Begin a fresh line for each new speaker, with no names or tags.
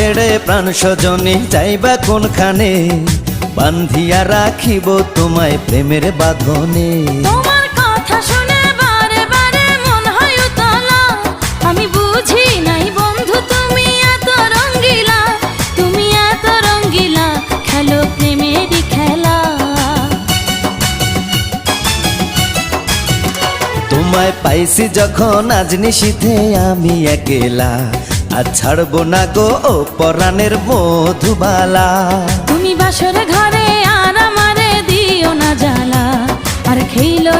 ছেড়ে প্রাণ স্বজনে যাইবা কোনখানে, বান্ধিয়া রাখিব তোমায় প্রেমের বাঁধনে।
তোমার কথা শুনে বারে বারে মন হয় উতলা, আমি বুঝি নাই বন্ধু তুমি এত রঙ্গিলা, তুমি এত রঙ্গিলা, খেলো প্রেমেরই খেলা।
তোমায় পাইছি যখন আজ নিশীথে আমি একেলা, আর ছাড়বো না গো ও পরাণের মধুবালা।
তুমি বাসর ঘরে আর আমারে দিও না জ্বালা, আর খেইলো